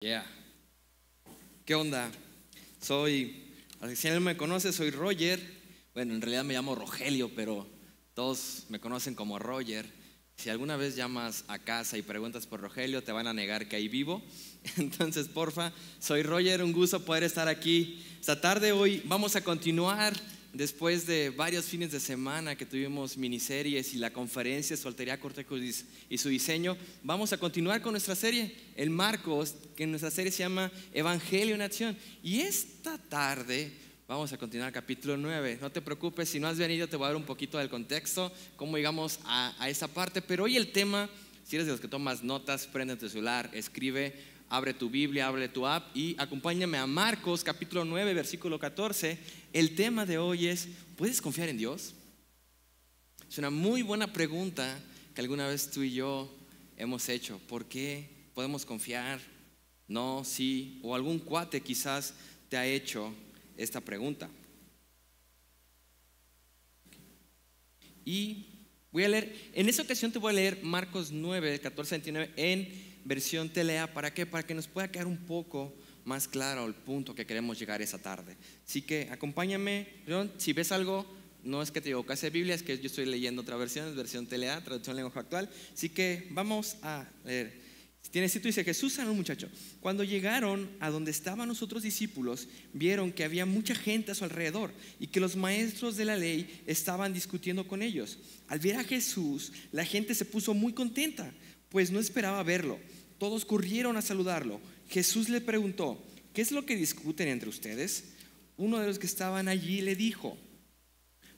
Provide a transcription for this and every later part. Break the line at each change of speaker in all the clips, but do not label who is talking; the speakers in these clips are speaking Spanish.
Yeah. ¿Qué onda? Si alguien me conoce, soy Roger. Bueno, en realidad me llamo Rogelio, pero todos me conocen como Roger. Si alguna vez llamas a casa y preguntas por Rogelio, te van a negar que ahí vivo. Entonces, porfa, soy Roger, un gusto poder estar aquí esta tarde. Hoy vamos a continuar después de varios fines de semana que tuvimos miniseries y la conferencia Soltería Cortejo y su diseño. Vamos a continuar con nuestra serie, el Marcos, que en nuestra serie se llama Evangelio en Acción. Y esta tarde vamos a continuar capítulo 9. No te preocupes, si no has venido te voy a dar un poquito del contexto, cómo llegamos a esa parte. Pero hoy el tema, si eres de los que tomas notas, prende tu celular, escribe, abre tu Biblia, abre tu app y acompáñame a Marcos capítulo 9, versículo 14. El tema de hoy es: ¿puedes confiar en Dios? Es una muy buena pregunta que alguna vez tú y yo hemos hecho. ¿Por qué podemos confiar? No, sí, o algún cuate quizás te ha hecho esta pregunta. Y voy a leer, en esta ocasión te voy a leer Marcos 9, 14 al 29 en versión TLA. ¿Para qué? Para que nos pueda quedar un poco más claro el punto que queremos llegar esa tarde. Así que acompáñame. Si ves algo, no es que te equivocas de Biblia, es que yo estoy leyendo otra versión, es versión TLA, traducción lenguaje actual. Así que vamos a leer. Si tienes cito, dice: Jesús sanó a un muchacho. Cuando llegaron a donde estaban los otros discípulos, vieron que había mucha gente a su alrededor y que los maestros de la ley estaban discutiendo con ellos. Al ver a Jesús, la gente se puso muy contenta, pues no esperaba verlo. Todos corrieron a saludarlo. Jesús le preguntó: ¿qué es lo que discuten entre ustedes? Uno de los que estaban allí le dijo: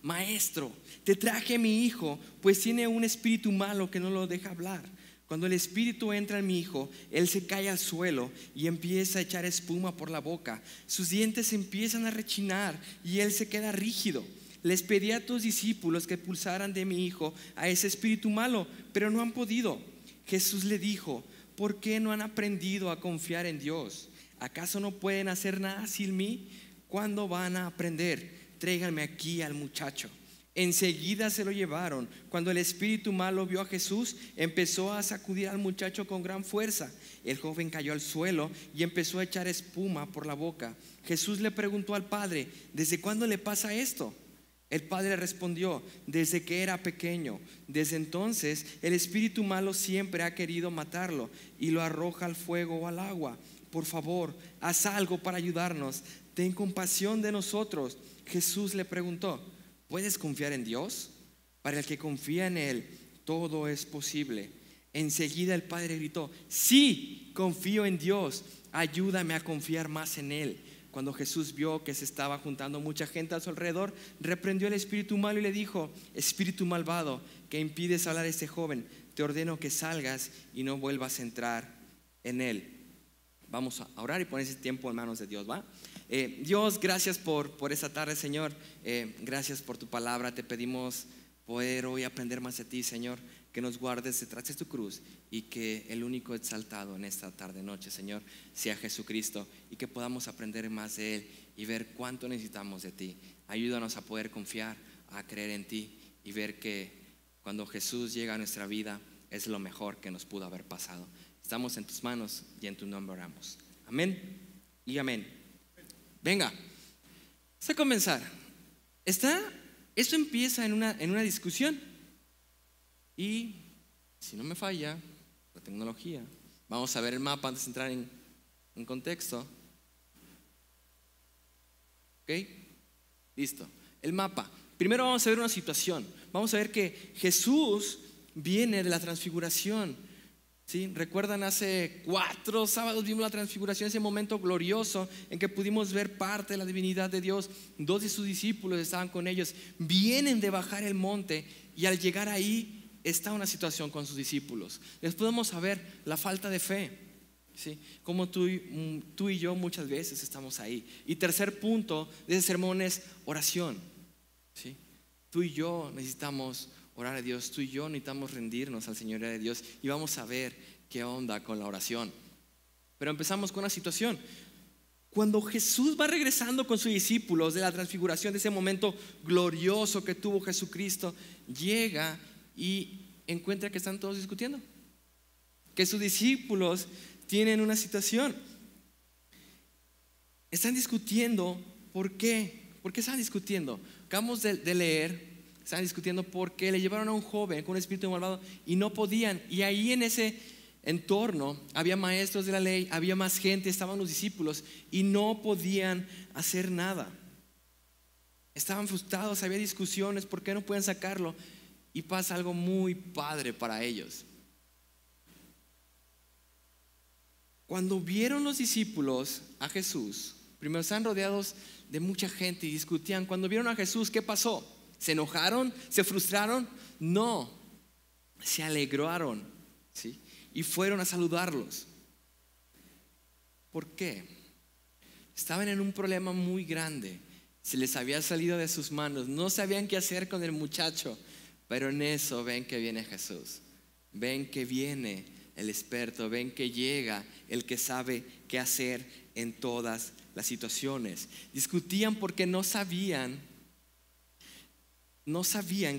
Maestro, te traje a mi hijo, pues tiene un espíritu malo que no lo deja hablar. Cuando el espíritu entra en mi hijo, él se cae al suelo y empieza a echar espuma por la boca. Sus dientes empiezan a rechinar y él se queda rígido. Les pedí a tus discípulos que expulsaran de mi hijo a ese espíritu malo, pero no han podido. Jesús le dijo: ¿por qué no han aprendido a confiar en Dios? ¿Acaso no pueden hacer nada sin mí? ¿Cuándo van a aprender? Tráiganme aquí al muchacho. Enseguida se lo llevaron. Cuando el espíritu malo vio a Jesús, empezó a sacudir al muchacho con gran fuerza. El joven cayó al suelo y empezó a echar espuma por la boca. Jesús le preguntó al padre: ¿desde cuándo le pasa esto? El padre respondió: desde que era pequeño. Desde entonces el espíritu malo siempre ha querido matarlo y lo arroja al fuego o al agua. Por favor, haz algo para ayudarnos. Ten compasión de nosotros. Jesús le preguntó: ¿puedes confiar en Dios? Para el que confía en Él, todo es posible. Enseguida el padre gritó: sí, confío en Dios. Ayúdame a confiar más en Él. Cuando Jesús vio que se estaba juntando mucha gente a su alrededor, reprendió al espíritu malo y le dijo: espíritu malvado, que impides hablar a este joven, te ordeno que salgas y no vuelvas a entrar en él. Vamos a orar y poner ese tiempo en manos de Dios, ¿va? Dios, gracias por esta tarde, Señor. Gracias por tu palabra. Te pedimos poder hoy aprender más de ti, Señor. Que nos guardes detrás de tu cruz y que el único exaltado en esta tarde noche, Señor, sea Jesucristo, y que podamos aprender más de Él y ver cuánto necesitamos de ti. Ayúdanos a poder confiar, a creer en ti y ver que cuando Jesús llega a nuestra vida es lo mejor que nos pudo haber pasado. Estamos en tus manos y en tu nombre oramos. Amén y amén. Venga, vamos a comenzar. Esto empieza en una discusión. Y si no me falla la tecnología, vamos a ver el mapa antes de entrar en contexto. ¿Ok? Listo. El mapa. Primero vamos a ver una situación. Vamos a ver que Jesús viene de la transfiguración. ¿Sí? ¿Recuerdan? Hace 4 sábados vimos la transfiguración, ese momento glorioso en que pudimos ver parte de la divinidad de Dios. 2 de sus discípulos estaban con ellos. Vienen de bajar el monte y al llegar ahí está una situación con sus discípulos. Les podemos saber la falta de fe, ¿sí? Como tú y yo muchas veces estamos ahí. Y tercer punto de ese sermón es oración, ¿sí? Tú y yo necesitamos orar a Dios. Tú y yo necesitamos rendirnos al Señor de Dios. Y vamos a ver qué onda con la oración. Pero empezamos con una situación. Cuando Jesús va regresando con sus discípulos de la transfiguración, de ese momento glorioso que tuvo Jesucristo, llega y encuentra que están todos discutiendo, que sus discípulos tienen una situación. están discutiendo. ¿Por qué? ¿Por qué están discutiendo? Acabamos de leer, están discutiendo porque le llevaron a un joven con un espíritu malvado y no podían. Y ahí en ese entorno había maestros de la ley, había más gente, estaban los discípulos y no podían hacer nada. Estaban frustrados, había discusiones, ¿por qué no pueden sacarlo? Y pasa algo muy padre para ellos. Cuando vieron los discípulos a Jesús, primero están rodeados de mucha gente y discutían. Cuando vieron a Jesús, ¿qué pasó? ¿Se enojaron? ¿Se frustraron? No, se alegraron, ¿sí? Y fueron a saludarlos. ¿Por qué? Estaban en un problema muy grande. Se les había salido de sus manos, no sabían qué hacer con el muchacho. Pero en eso ven que viene Jesús, ven que viene el experto, ven que llega el que sabe qué hacer en todas las situaciones. Discutían porque no sabían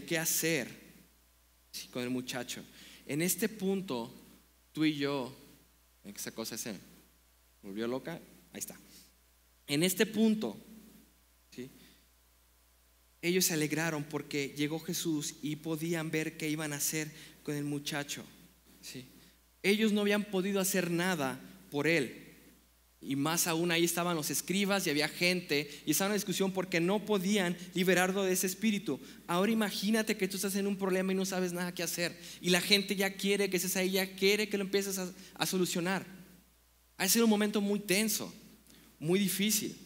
qué hacer con el muchacho. En este punto, tú y yo, esa cosa se volvió loca, ahí está. En este punto, ¿sí?, ellos se alegraron porque llegó Jesús y podían ver qué iban a hacer con el muchacho, ¿sí? Ellos no habían podido hacer nada por él. Y más aún ahí estaban los escribas y había gente y estaba en discusión porque no podían liberarlo de ese espíritu. Ahora imagínate que tú estás en un problema y no sabes nada que hacer. Y la gente ya quiere que estés ahí, ya quiere que lo empieces a solucionar. Ha sido un momento muy tenso, muy difícil.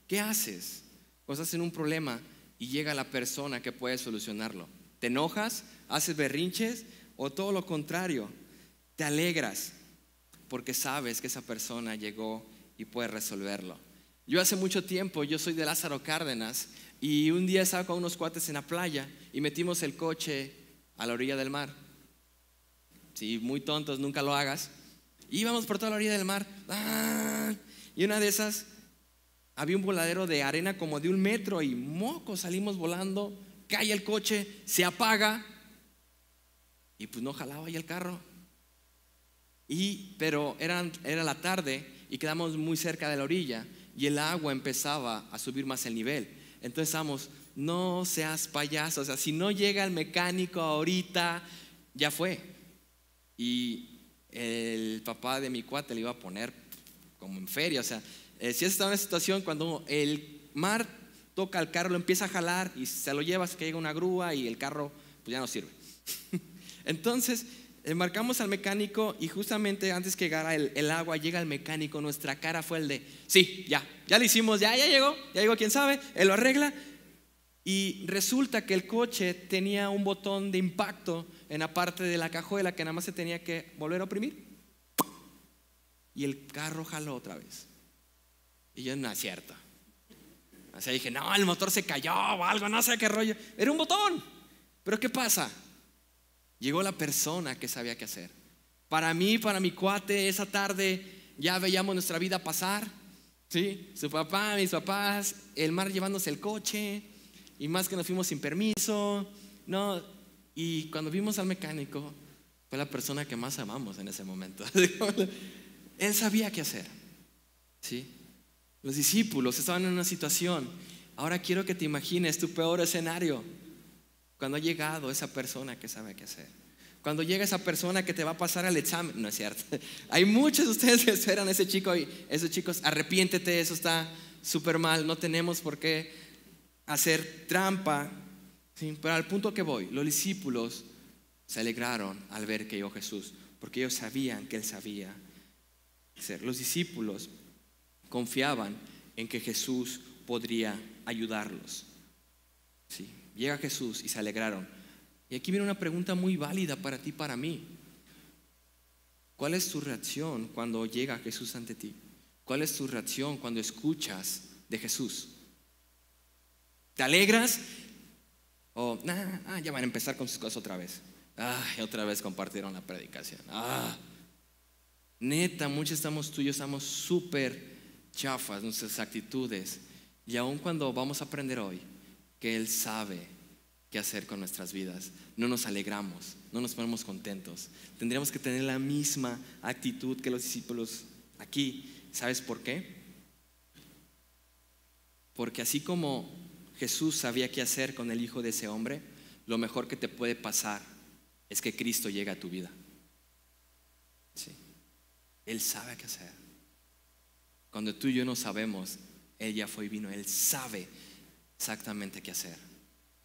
¿Qué haces cuando estás en un problema y llega la persona que puede solucionarlo? ¿Te enojas? ¿Haces berrinches? ¿O todo lo contrario? ¿Te alegras porque sabes que esa persona llegó y puede resolverlo? Yo hace mucho tiempo, yo soy de Lázaro Cárdenas, y un día estaba con unos cuates en la playa y metimos el coche a la orilla del mar. Sí, muy tontos, nunca lo hagas. Íbamos por toda la orilla del mar, y una de esas había un voladero de arena como de 1 metro y moco, salimos volando, cae el coche, se apaga y pues no jalaba ya el carro. Pero era la tarde y quedamos muy cerca de la orilla y el agua empezaba a subir más el nivel. Entonces estábamos, no seas payaso, o sea, si no llega el mecánico ahorita, ya fue. Y el papá de mi cuate le iba a poner como en feria, o sea, si estaba en una situación cuando el mar toca el carro, lo empieza a jalar y se lo lleva hasta que llega una grúa y el carro pues ya no sirve. Entonces marcamos al mecánico y justamente antes que llegara el agua, llega el mecánico. Nuestra cara fue el de sí, ya lo hicimos, ya llegó, quién sabe, él lo arregla. Y resulta que el coche tenía un botón de impacto en la parte de la cajuela que nada más se tenía que volver a oprimir y el carro jaló otra vez. Y yo, no es cierto. O sea, dije, no, el motor se cayó o algo, no sé qué rollo. Era un botón. Pero ¿qué pasa? Llegó la persona que sabía qué hacer. Para mí, para mi cuate, esa tarde ya veíamos nuestra vida pasar, ¿sí? Su papá, mis papás, el mar llevándose el coche, y más que nos fuimos sin permiso, ¿no? Y cuando vimos al mecánico, fue la persona que más amamos en ese momento. Él sabía qué hacer, ¿sí? Los discípulos estaban en una situación. Ahora quiero que te imagines tu peor escenario. Cuando ha llegado esa persona que sabe qué hacer. Cuando llega esa persona que te va a pasar al examen. No es cierto. Hay muchos de ustedes que esperan a ese chico y esos chicos, arrepiéntete, eso está súper mal. No tenemos por qué hacer trampa, ¿sí? Pero al punto que voy, los discípulos se alegraron al ver que llegó Jesús, porque ellos sabían que Él sabía hacer. Los discípulos confiaban en que Jesús podría ayudarlos, ¿sí? Llega Jesús y se alegraron. Y aquí viene una pregunta muy válida para ti, para mí. ¿Cuál es tu reacción cuando llega Jesús ante ti? ¿Cuál es tu reacción cuando escuchas de Jesús? ¿Te alegras? ¿O ya van a empezar con sus cosas otra vez? Otra vez compartieron la predicación. Neta, muchos tú y yo estamos súper chafas nuestras actitudes. Y aun cuando vamos a aprender hoy que Él sabe qué hacer con nuestras vidas, no nos alegramos, no nos ponemos contentos. Tendríamos que tener la misma actitud que los discípulos aquí. aquí. ¿Sabes por qué? Porque así como Jesús sabía qué hacer con el hijo de ese hombre, lo mejor que te puede pasar es que Cristo llegue a tu vida. Sí. Él sabe qué hacer. Cuando tú y yo no sabemos, Él ya fue y vino. Él sabe exactamente qué hacer.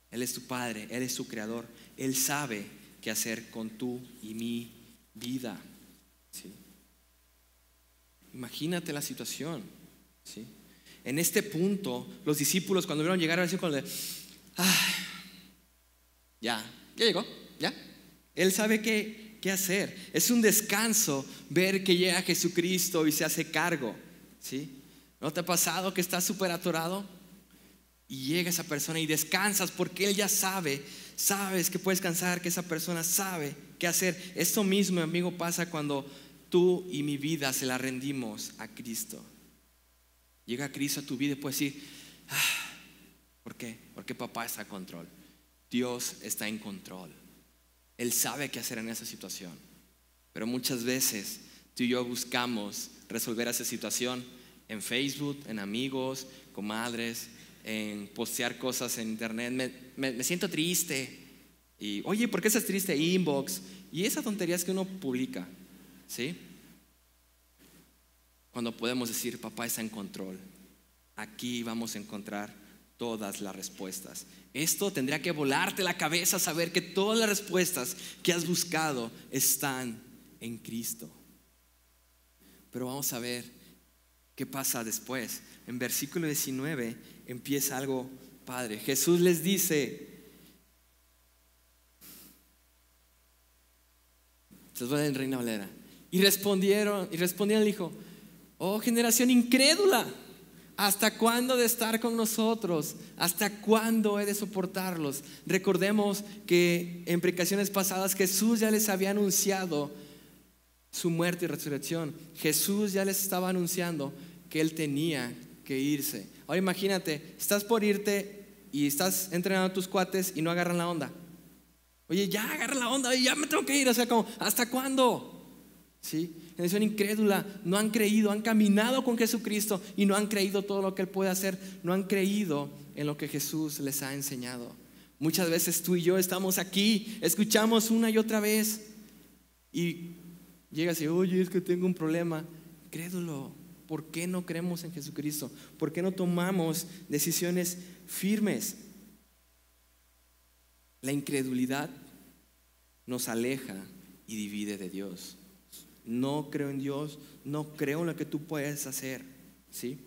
Él es tu Padre, Él es tu Creador. Él sabe qué hacer con tu y mi vida. ¿Sí? Imagínate la situación. ¿Sí? En este punto, los discípulos cuando vieron llegar a decir con ya llegó, ya. Él sabe qué hacer. Es un descanso ver que llega Jesucristo y se hace cargo. ¿Sí? ¿No te ha pasado que estás súper atorado? Y llega esa persona y descansas porque Él ya sabe. Sabes que puedes descansar, que esa persona sabe qué hacer. Esto mismo, amigo, pasa cuando tú y mi vida se la rendimos a Cristo. Llega Cristo a tu vida y puedes decir, ¿por qué? Porque papá está en control. Dios está en control. Él sabe qué hacer en esa situación. Pero muchas veces tú y yo buscamos resolver esa situación en Facebook, en amigos, comadres, en postear cosas en internet. Me siento triste. Y oye, ¿por qué estás triste? Inbox. Y esas tonterías que uno publica. ¿Sí? Cuando podemos decir, papá está en control. Aquí vamos a encontrar todas las respuestas. Esto tendría que volarte la cabeza, saber que todas las respuestas que has buscado están en Cristo. Pero vamos a ver qué pasa después. En versículo 19 empieza algo padre. Jesús les dice, se los voy a dar en Reina Valera. Y respondieron, le dijo, oh generación incrédula, ¿hasta cuándo de estar con nosotros? ¿Hasta cuándo he de soportarlos? Recordemos que en predicaciones pasadas Jesús ya les había anunciado su muerte y resurrección. Jesús ya les estaba anunciando que Él tenía que irse. Ahora imagínate, estás por irte y estás entrenando a tus cuates y no agarran la onda. Oye, ya agarra la onda, ya me tengo que ir. O sea, como, ¿hasta cuándo? ¿Sí? Generación incrédula, no han creído, han caminado con Jesucristo y no han creído todo lo que Él puede hacer. No han creído en lo que Jesús les ha enseñado. Muchas veces tú y yo estamos aquí, escuchamos una y otra vez y llegas y oye, es que tengo un problema. Crédulo, ¿por qué no creemos en Jesucristo? ¿Por qué no tomamos decisiones firmes? La incredulidad nos aleja y divide de Dios. No creo en Dios, no creo en lo que tú puedes hacer. ¿Sí?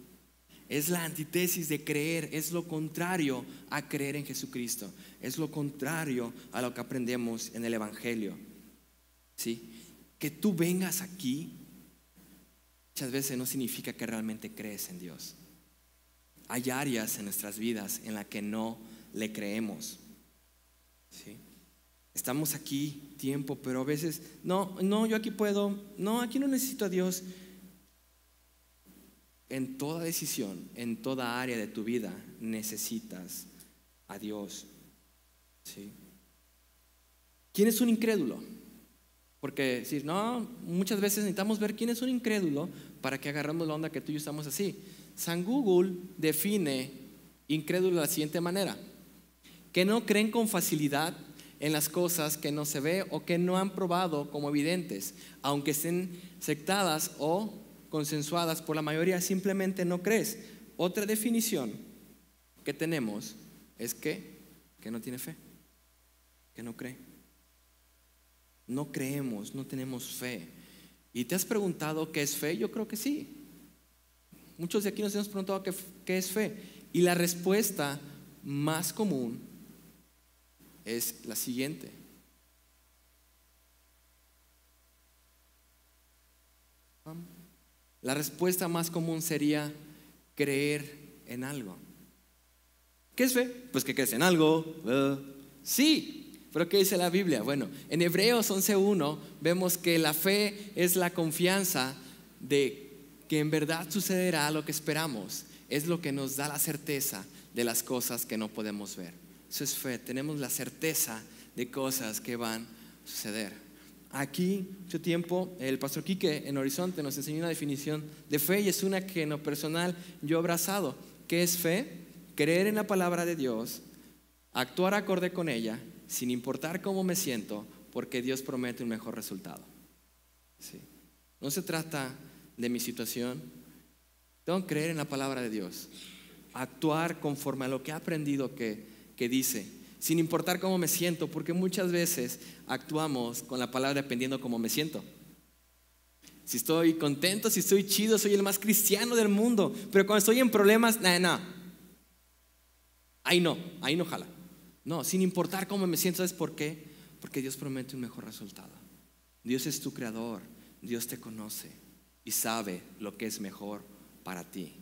Es la antítesis de creer, es lo contrario a creer en Jesucristo. Es lo contrario a lo que aprendemos en el Evangelio. ¿Sí? Que tú vengas aquí muchas veces no significa que realmente crees en Dios. Hay áreas en nuestras vidas en las que no le creemos. ¿Sí? Estamos aquí tiempo, pero a veces no, yo aquí puedo, no, aquí no necesito a Dios. En toda decisión, en toda área de tu vida necesitas a Dios. ¿Sí? ¿Quién es un incrédulo? Porque decir, no, muchas veces necesitamos ver quién es un incrédulo para que agarremos la onda que tú y yo estamos así. San Google define incrédulo de la siguiente manera: que no creen con facilidad en las cosas que no se ve o que no han probado como evidentes, aunque estén aceptadas o consensuadas por la mayoría, simplemente no crees. Otra definición que tenemos es que no tiene fe, que no cree. No creemos, no tenemos fe. ¿Y te has preguntado qué es fe? Yo creo que sí. Muchos de aquí nos hemos preguntado qué es fe. Y la respuesta más común es la siguiente: la respuesta más común sería creer en algo. ¿Qué es fe? Pues que crees en algo. Sí, pero ¿qué dice la Biblia? Bueno, en Hebreos 11:1 vemos que la fe es la confianza de que en verdad sucederá lo que esperamos. Es lo que nos da la certeza de las cosas que no podemos ver. Eso es fe, tenemos la certeza de cosas que van a suceder. aquí, mucho tiempo, el pastor Quique en Horizonte nos enseñó una definición de fe, y es una que en lo personal yo he abrazado. ¿Qué es fe? Creer en la palabra de Dios, actuar acorde con ella, sin importar cómo me siento, porque Dios promete un mejor resultado. Sí. No se trata de mi situación. Tengo que creer en la palabra de Dios, actuar conforme a lo que he aprendido que dice, sin importar cómo me siento, porque muchas veces actuamos con la palabra dependiendo cómo me siento. Si estoy contento, si estoy chido, soy el más cristiano del mundo, pero cuando estoy en problemas, ahí no jala. No, sin importar cómo me siento. ¿Sabes por qué? Porque Dios promete un mejor resultado. Dios es tu creador, Dios te conoce y sabe lo que es mejor para ti.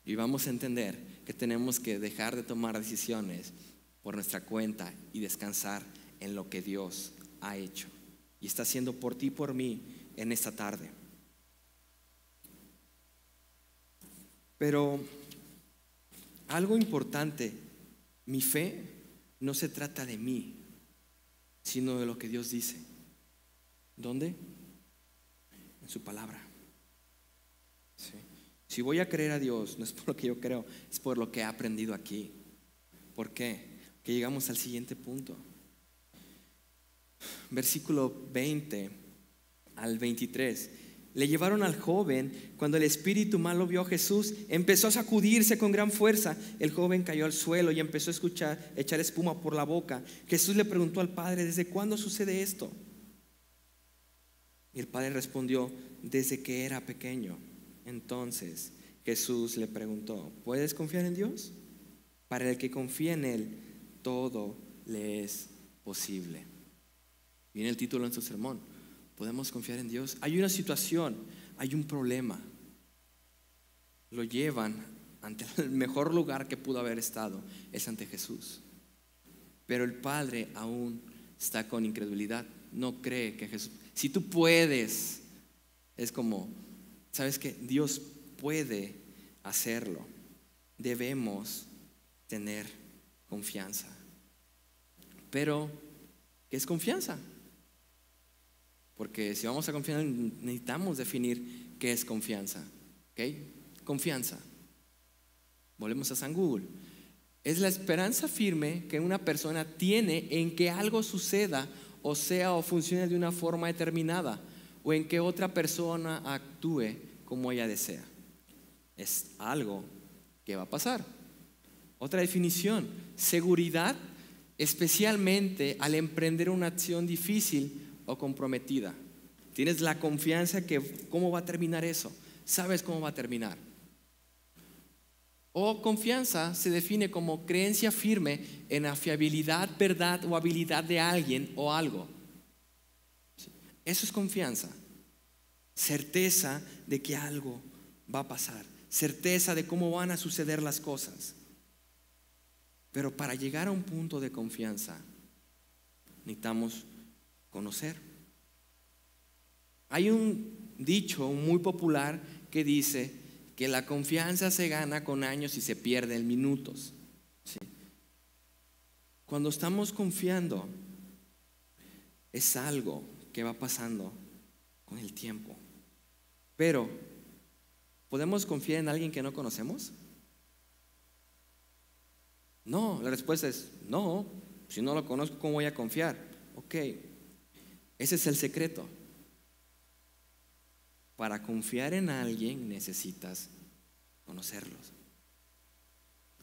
Y vamos a entender que tenemos que dejar de tomar decisiones por nuestra cuenta y descansar en lo que Dios ha hecho y está haciendo por ti y por mí en esta tarde. Pero algo importante, mi fe no se trata de mí, sino de lo que Dios dice. ¿Dónde? En su palabra. Sí. Si voy a creer a Dios, no es por lo que yo creo, es por lo que he aprendido aquí. ¿Por qué? Que llegamos al siguiente punto. Versículo 20 al 23. Le llevaron al joven. Cuando el espíritu malo vio a Jesús, empezó a sacudirse con gran fuerza. El joven cayó al suelo y empezó a echar espuma por la boca. Jesús le preguntó al padre: ¿desde cuándo sucede esto? Y el padre respondió: desde que era pequeño. Entonces Jesús le preguntó: ¿puedes confiar en Dios? Para el que confía en Él, todo le es posible. Viene el título en su sermón: ¿podemos confiar en Dios? Hay una situación, hay un problema. Lo llevan ante el mejor lugar que pudo haber estado, es ante Jesús. Pero el padre aún está con incredulidad, no cree que Jesús. Si tú puedes, es como, ¿sabes qué? Dios puede hacerlo. Debemos tener confianza. Pero, ¿qué es confianza? Porque si vamos a confiar, necesitamos definir qué es confianza. ¿Ok? Confianza. Volvemos a San Google. Es la esperanza firme que una persona tiene en que algo suceda, o sea, o funcione de una forma determinada, o en que otra persona actúe como ella desea. Es algo que va a pasar. Otra definición: seguridad, especialmente al emprender una acción difícil o comprometida. Tienes la confianza que cómo va a terminar eso. Sabes cómo va a terminar. O confianza se define como creencia firme en la fiabilidad, verdad o habilidad de alguien o algo. Eso es confianza. Certeza de que algo va a pasar. Certeza de cómo van a suceder las cosas. Pero para llegar a un punto de confianza necesitamos conocer. Hay un dicho muy popular que dice que la confianza se gana con años y se pierde en minutos. ¿Sí? Cuando estamos confiando, es algo que va pasando con el tiempo. Pero, ¿podemos confiar en alguien que no conocemos? No, la respuesta es no. Si no lo conozco, ¿cómo voy a confiar? Ok, ese es el secreto. Para confiar en alguien necesitas conocerlos.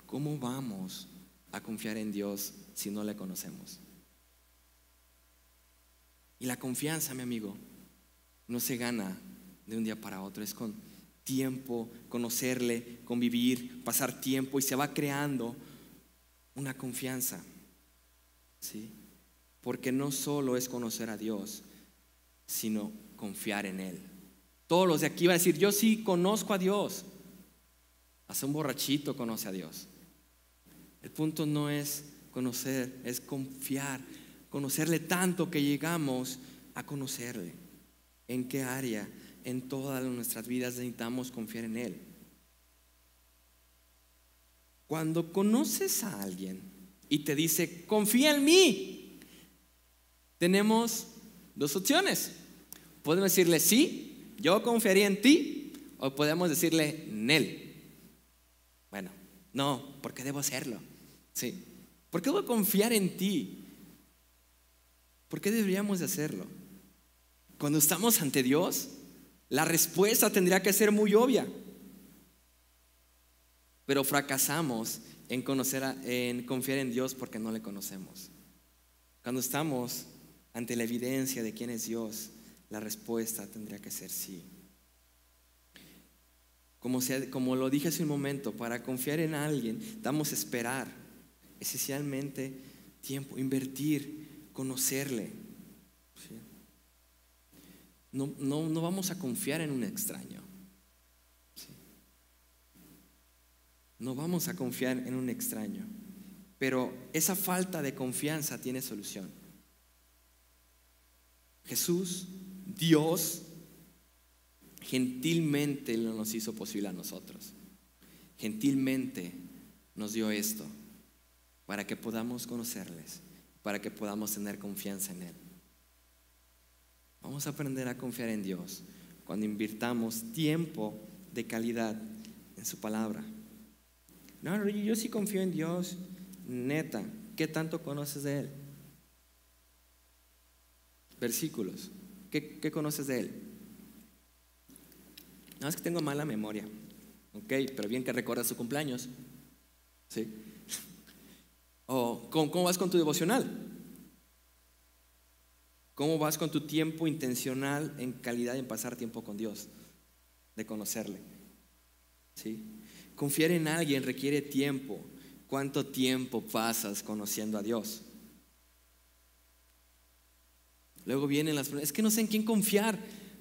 ¿Cómo vamos a confiar en Dios si no le conocemos? Y la confianza, mi amigo, no se gana de un día para otro. Es con tiempo, conocerle, convivir, pasar tiempo, y se va creando una confianza. ¿Sí? Porque no solo es conocer a Dios, sino confiar en Él. Todos los de aquí van a decir: yo sí conozco a Dios. Hasta un borrachito conoce a Dios. El punto no es conocer, es confiar. Conocerle tanto que llegamos a conocerle. ¿En qué área? En todas nuestras vidas necesitamos confiar en Él. Cuando conoces a alguien y te dice: confía en mí, tenemos dos opciones. Podemos decirle, sí, yo confiaría en ti, o podemos decirle, Nel. Bueno, no, porque debo hacerlo. Sí. ¿Por qué debo confiar en ti? ¿Por qué deberíamos de hacerlo? Cuando estamos ante Dios, la respuesta tendría que ser muy obvia. Pero fracasamos en confiar en Dios porque no le conocemos. Cuando estamos ante la evidencia de quién es Dios, la respuesta tendría que ser sí. Como lo dije hace un momento, para confiar en alguien, damos a esperar, esencialmente tiempo, invertir, conocerle. ¿Sí? No vamos a confiar en un extraño. ¿Sí? No vamos a confiar en un extraño. Pero esa falta de confianza tiene solución. Jesús, Dios, gentilmente nos hizo posible a nosotros. Gentilmente nos dio esto para que podamos conocerles, para que podamos tener confianza en Él. Vamos a aprender a confiar en Dios cuando invirtamos tiempo de calidad en su palabra. No, yo sí confío en Dios. Neta, ¿qué tanto conoces de Él? Versículos, ¿qué conoces de Él? No, es que tengo mala memoria. Ok, pero bien que recuerdas su cumpleaños. ¿Sí? O ¿cómo vas con tu devocional? ¿Cómo vas con tu tiempo intencional en calidad en pasar tiempo con Dios? De conocerle. ¿Sí? Confiar en alguien requiere tiempo. ¿Cuánto tiempo pasas conociendo a Dios? Luego vienen las preguntas, es que no sé en quién confiar.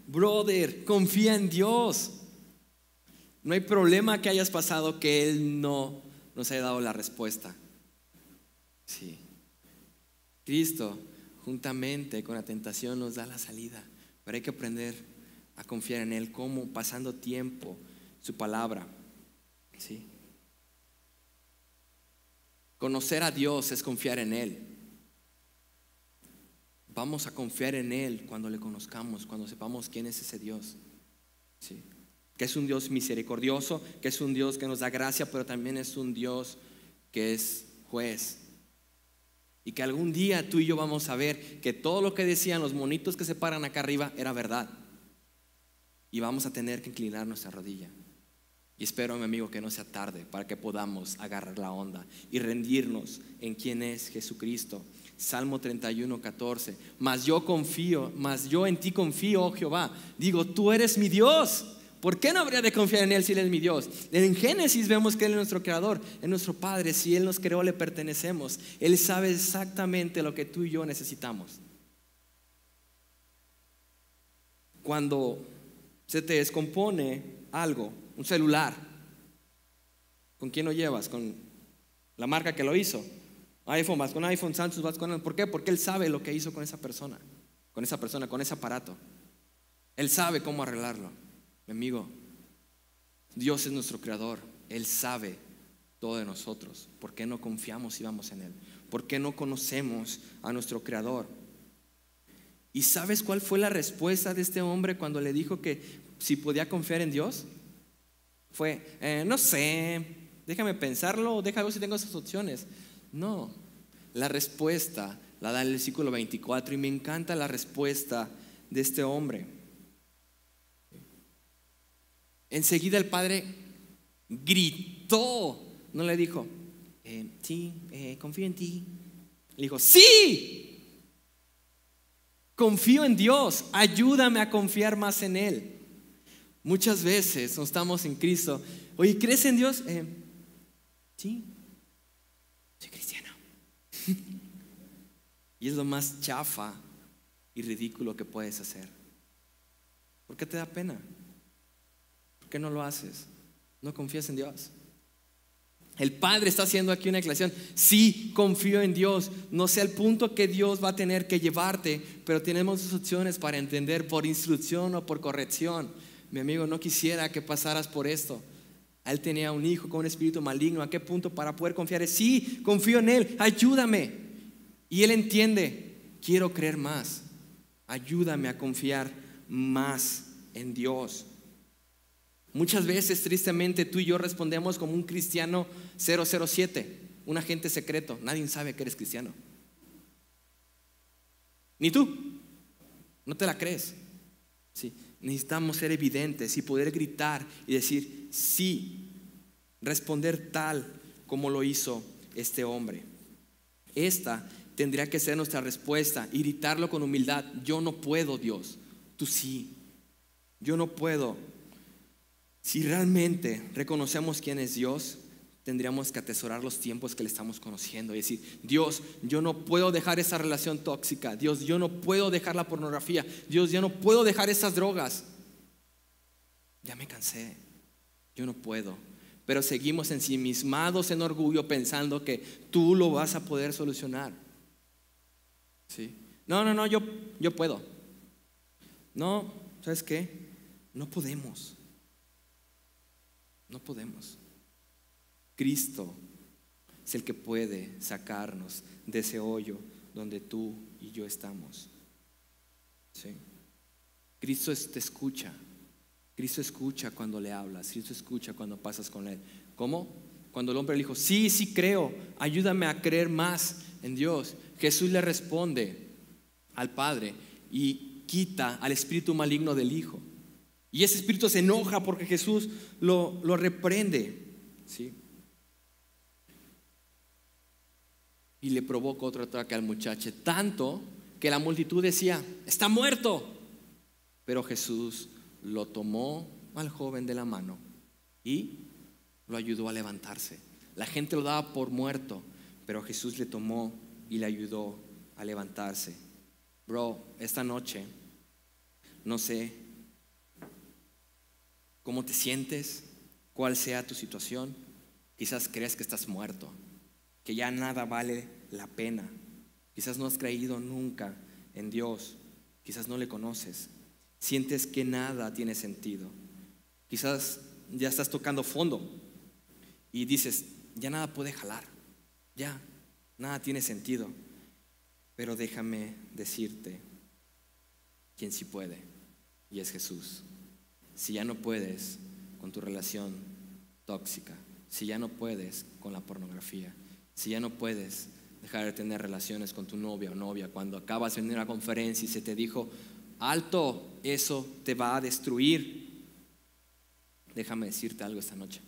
Brother, confía en Dios. No hay problema que hayas pasado que Él no nos haya dado la respuesta. Sí. Cristo, juntamente con la tentación, nos da la salida. Pero hay que aprender a confiar en Él, como pasando tiempo, su palabra. Sí. Conocer a Dios es confiar en Él. Vamos a confiar en Él cuando le conozcamos, cuando sepamos quién es ese Dios. ¿Sí? Que es un Dios misericordioso, que es un Dios que nos da gracia, pero también es un Dios que es juez. Y que algún día tú y yo vamos a ver que todo lo que decían los monitos que se paran acá arriba era verdad. Y vamos a tener que inclinar nuestra rodilla. Y espero, mi amigo, que no sea tarde para que podamos agarrar la onda y rendirnos en quién es Jesucristo. Salmo 31:14. Mas yo en ti confío, oh Jehová. Digo, tú eres mi Dios. ¿Por qué no habría de confiar en Él si Él es mi Dios? En Génesis vemos que Él es nuestro creador, es nuestro Padre. Si Él nos creó, le pertenecemos. Él sabe exactamente lo que tú y yo necesitamos. Cuando se te descompone algo, un celular, ¿con quién lo llevas? Con la marca que lo hizo. iPhone, vas con iPhone, Samsung, vas con él. ¿Por qué? Porque Él sabe lo que hizo con esa persona, con ese aparato. Él sabe cómo arreglarlo. Mi amigo, Dios es nuestro creador. Él sabe todo de nosotros. ¿Por qué no confiamos si vamos en Él? ¿Por qué no conocemos a nuestro creador? ¿Y sabes cuál fue la respuesta de este hombre cuando le dijo que si podía confiar en Dios? Fue, no sé, déjame pensarlo, déjame ver si tengo esas opciones. No, la respuesta la da el versículo 24 y me encanta la respuesta de este hombre. Enseguida el padre gritó, no le dijo, sí, confío en ti. Le dijo, sí, confío en Dios, ayúdame a confiar más en Él. Muchas veces no estamos en Cristo. Oye, ¿crees en Dios? Sí, soy cristiano. Y es lo más chafa y ridículo que puedes hacer. ¿Por qué te da pena? ¿Por qué no lo haces? ¿No confías en Dios? El Padre está haciendo aquí una declaración. Sí, confío en Dios. No sé el punto que Dios va a tener que llevarte, pero tenemos dos opciones para entender, por instrucción o por corrección. Mi amigo, no quisiera que pasaras por esto. Él tenía un hijo con un espíritu maligno. ¿A qué punto para poder confiar? Sí, confío en Él, ayúdame. Y Él entiende, quiero creer más. Ayúdame a confiar más en Dios. Muchas veces, tristemente, tú y yo respondemos como un cristiano 007, un agente secreto. Nadie sabe que eres cristiano. Ni tú. No te la crees. Sí. Necesitamos ser evidentes y poder gritar y decir sí, responder tal como lo hizo este hombre. Esta tendría que ser nuestra respuesta y gritarlo con humildad. Yo no puedo, Dios, tú sí. Yo no puedo. Si realmente reconocemos quién es Dios, tendríamos que atesorar los tiempos que le estamos conociendo y decir: Dios, yo no puedo dejar esa relación tóxica. Dios, yo no puedo dejar la pornografía. Dios, yo no puedo dejar esas drogas. Ya me cansé. Yo no puedo. Pero seguimos ensimismados en orgullo pensando que tú lo vas a poder solucionar. ¿Sí? No, yo puedo. No, ¿sabes qué? No podemos. No podemos. Cristo es el que puede sacarnos de ese hoyo donde tú y yo estamos. ¿Sí? Cristo te escucha. Cristo escucha cuando le hablas. Cristo escucha cuando pasas con Él. ¿Cómo? Cuando el hombre le dijo: sí creo, ayúdame a creer más en Dios. Jesús le responde al Padre y quita al espíritu maligno del Hijo. Y ese espíritu se enoja porque Jesús lo reprende. ¿Sí? Y le provoca otro ataque al muchacho, tanto que la multitud decía: está muerto. Pero Jesús lo tomó al joven de la mano y lo ayudó a levantarse. La gente lo daba por muerto, pero Jesús le tomó y le ayudó a levantarse. Bro, esta noche no sé cómo te sientes, cuál sea tu situación. Quizás crees que estás muerto, que ya nada vale la pena. Quizás no has creído nunca en Dios. Quizás no le conoces. Sientes que nada tiene sentido. Quizás ya estás tocando fondo y dices: ya nada puede jalar, ya nada tiene sentido. Pero déjame decirte quién sí puede, y es Jesús. Si ya no puedes con tu relación tóxica, si ya no puedes con la pornografía, si ya no puedes dejar de tener relaciones con tu novia o novia, cuando acabas de venir a una conferencia y se te dijo: alto, eso te va a destruir. Déjame decirte algo esta noche.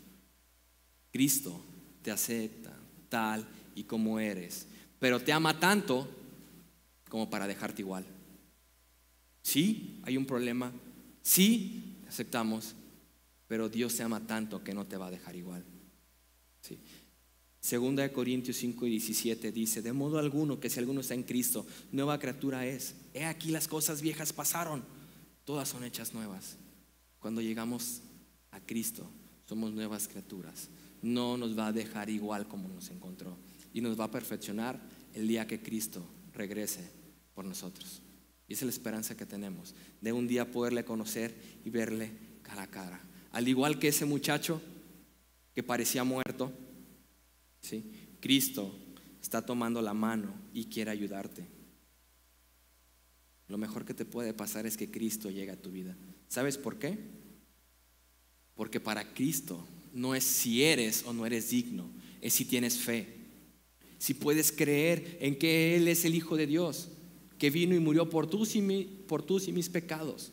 Cristo te acepta tal y como eres, pero te ama tanto como para dejarte igual. Sí, hay un problema. Sí, aceptamos, pero Dios te ama tanto que no te va a dejar igual. Sí. Segunda de Corintios 5:17 dice: de modo alguno que si alguno está en Cristo, nueva criatura es. He aquí las cosas viejas pasaron, todas son hechas nuevas. Cuando llegamos a Cristo, somos nuevas criaturas. No nos va a dejar igual como nos encontró, y nos va a perfeccionar el día que Cristo regrese por nosotros. Y esa es la esperanza que tenemos, de un día poderle conocer y verle cara a cara. Al igual que ese muchacho que parecía muerto, ¿sí? Cristo está tomando la mano y quiere ayudarte. Lo mejor que te puede pasar es que Cristo llegue a tu vida. ¿Sabes por qué? Porque para Cristo no es si eres o no eres digno, es si tienes fe, si puedes creer en que Él es el Hijo de Dios, que vino y murió por tus y mis pecados.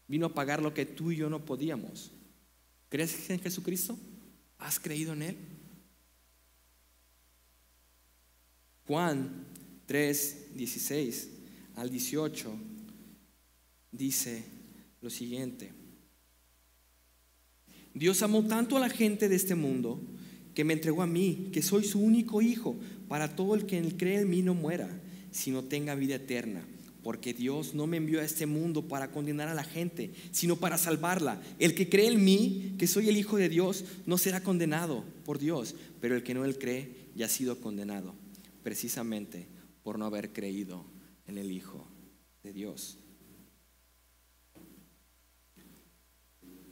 Vino a pagar lo que tú y yo no podíamos. ¿Crees en Jesucristo? ¿Has creído en Él? Juan 3:16 al 18 dice lo siguiente: Dios amó tanto a la gente de este mundo que me entregó a mí, que soy su único hijo, para todo el que cree en mí no muera, sino tenga vida eterna. Porque Dios no me envió a este mundo para condenar a la gente, sino para salvarla. El que cree en mí, que soy el Hijo de Dios, no será condenado por Dios, pero el que no él cree ya ha sido condenado, precisamente por no haber creído en el Hijo de Dios.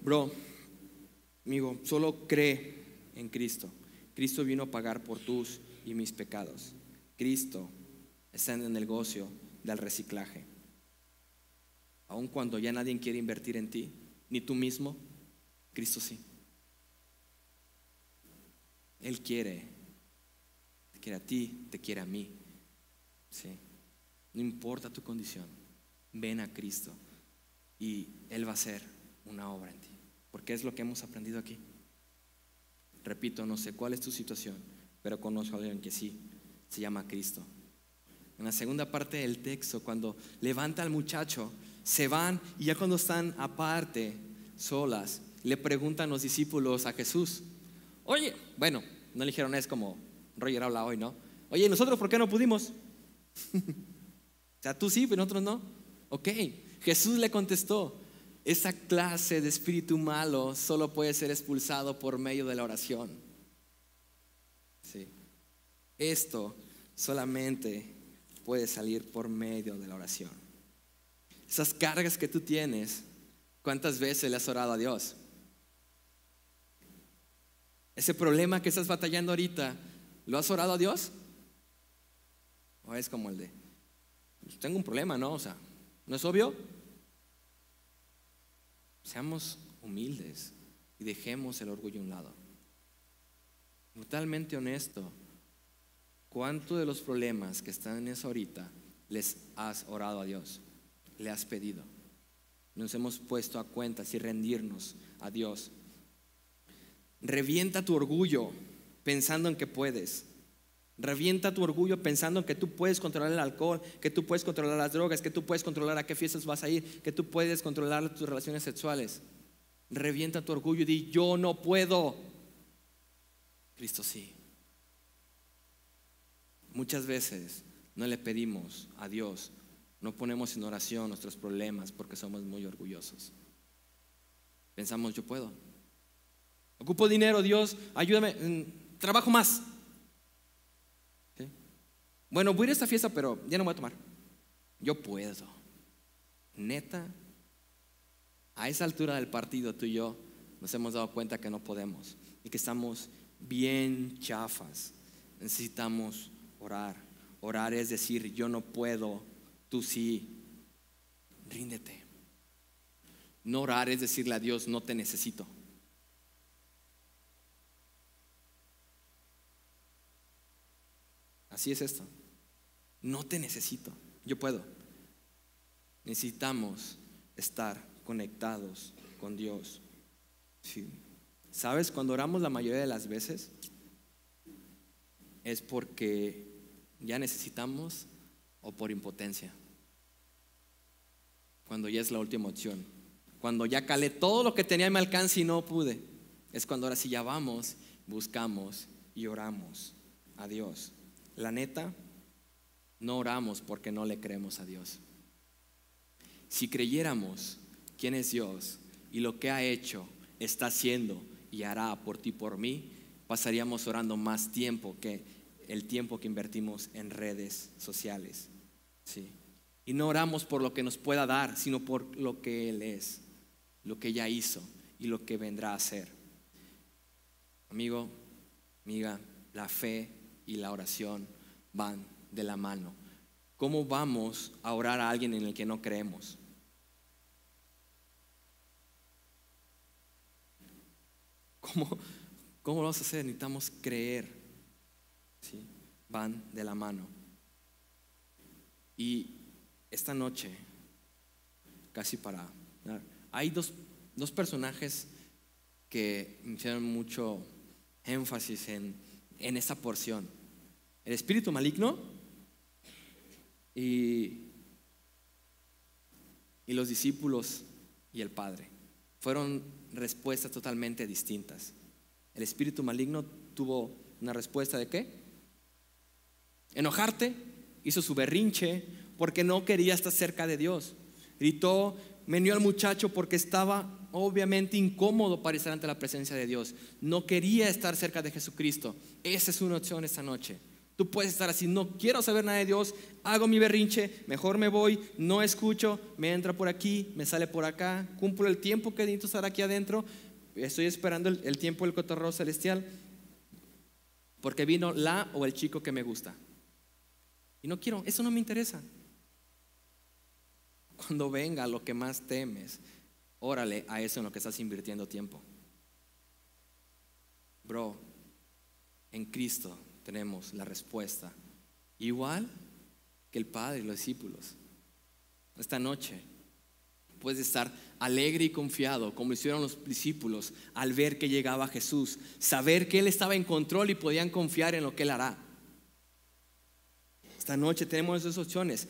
Bro, amigo, solo cree en Cristo. Cristo vino a pagar por tus y mis pecados. Cristo está en el negocio del reciclaje. Aun cuando ya nadie quiere invertir en ti, ni tú mismo, Cristo sí. Él quiere, te quiere a ti, te quiere a mí. Sí. No importa tu condición, ven a Cristo y Él va a hacer una obra en ti, porque es lo que hemos aprendido aquí. Repito, no sé cuál es tu situación, pero conozco a alguien que sí, se llama Cristo. En la segunda parte del texto, cuando levanta al muchacho, se van y ya cuando están aparte, solas, le preguntan los discípulos a Jesús: oye, bueno, no le dijeron, es como Roger habla hoy, ¿no? Oye, ¿nosotros por qué no pudimos? O sea, tú sí, pero nosotros no. Ok, Jesús le contestó: esa clase de espíritu malo solo puede ser expulsado por medio de la oración. Sí. Esto solamente puede salir por medio de la oración. Esas cargas que tú tienes, ¿cuántas veces le has orado a Dios? Ese problema que estás batallando ahorita, ¿lo has orado a Dios? ¿O es como el de, pues tengo un problema, ¿no? O sea, ¿no es obvio? Seamos humildes y dejemos el orgullo a un lado. Brutalmente honesto, ¿cuánto de los problemas que están en eso ahorita les has orado a Dios? ¿Le has pedido? Nos hemos puesto a cuentas y rendirnos a Dios. Revienta tu orgullo pensando en que puedes. Revienta tu orgullo pensando en que tú puedes controlar el alcohol, que tú puedes controlar las drogas, que tú puedes controlar a qué fiestas vas a ir, que tú puedes controlar tus relaciones sexuales. Revienta tu orgullo y di: yo no puedo. Cristo sí. Muchas veces no le pedimos a Dios, no ponemos en oración nuestros problemas porque somos muy orgullosos. Pensamos: yo puedo. Ocupo dinero, Dios, ayúdame, trabajo más. ¿Sí? Bueno, voy a ir a esta fiesta, pero ya no voy a tomar. Yo puedo. Neta, a esa altura del partido, tú y yo nos hemos dado cuenta que no podemos y que estamos bien chafas. Necesitamos orar. Orar es decir: yo no puedo, tú sí. Ríndete. No orar es decirle a Dios: no te necesito. Así es esto. No te necesito, yo puedo. Necesitamos estar conectados con Dios. Sí. ¿Sabes? Cuando oramos la mayoría de las veces es porque ya necesitamos o por impotencia. Cuando ya es la última opción. Cuando ya calé todo lo que tenía a mi alcance y no pude. Es cuando ahora sí ya vamos, buscamos y oramos a Dios. La neta, no oramos porque no le creemos a Dios. Si creyéramos quién es Dios y lo que ha hecho, está haciendo y hará por ti y por mí, pasaríamos orando más tiempo que el tiempo que invertimos en redes sociales. Sí. Y no oramos por lo que nos pueda dar, sino por lo que Él es, lo que ya hizo y lo que vendrá a hacer. Amigo, amiga, la fe y la oración van de la mano. ¿Cómo vamos a orar a alguien en el que no creemos? ¿Cómo lo vamos a hacer? Necesitamos creer. ¿Sí? Van de la mano. Y esta noche, casi para... hay dos personajes que me hicieron mucho énfasis en esta porción: el espíritu maligno y los discípulos y el Padre. Fueron respuestas totalmente distintas. El espíritu maligno tuvo una respuesta de ¿qué? Enojarte, hizo su berrinche porque no quería estar cerca de Dios. Gritó, meneó al muchacho porque estaba obviamente incómodo para estar ante la presencia de Dios. No quería estar cerca de Jesucristo. Esa es una opción esta noche. Tú puedes estar así: no quiero saber nada de Dios, hago mi berrinche, mejor me voy, no escucho, me entra por aquí, me sale por acá, cumplo el tiempo que necesito estar aquí adentro, estoy esperando el tiempo del cotorreo celestial, porque vino la o el chico que me gusta. Y no quiero, eso no me interesa. Cuando venga lo que más temes, órale a eso en lo que estás invirtiendo tiempo. Bro, en Cristo tenemos la respuesta, igual que el Padre y los discípulos. Esta noche puedes estar alegre y confiado como lo hicieron los discípulos al ver que llegaba Jesús, saber que Él estaba en control y podían confiar en lo que Él hará. Esta noche tenemos esas opciones: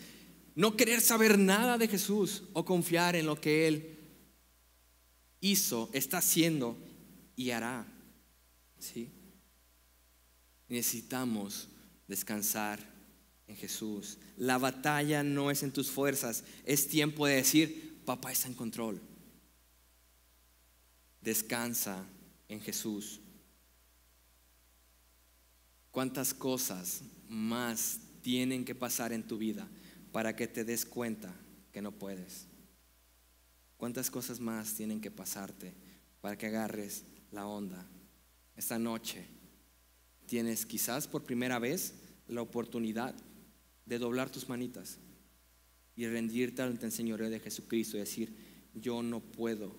no querer saber nada de Jesús o confiar en lo que Él hizo, está haciendo y hará. ¿Sí? Necesitamos descansar en Jesús. La batalla no es en tus fuerzas. Es tiempo de decir: papá está en control. Descansa en Jesús. ¿Cuántas cosas más tienen que pasar en tu vida para que te des cuenta que no puedes? ¿Cuántas cosas más tienen que pasarte para que agarres la onda? Esta noche tienes quizás por primera vez la oportunidad de doblar tus manitas y rendirte ante el señorío de Jesucristo y decir: yo no puedo.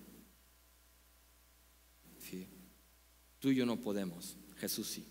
Sí. Tú y yo no podemos, Jesús sí.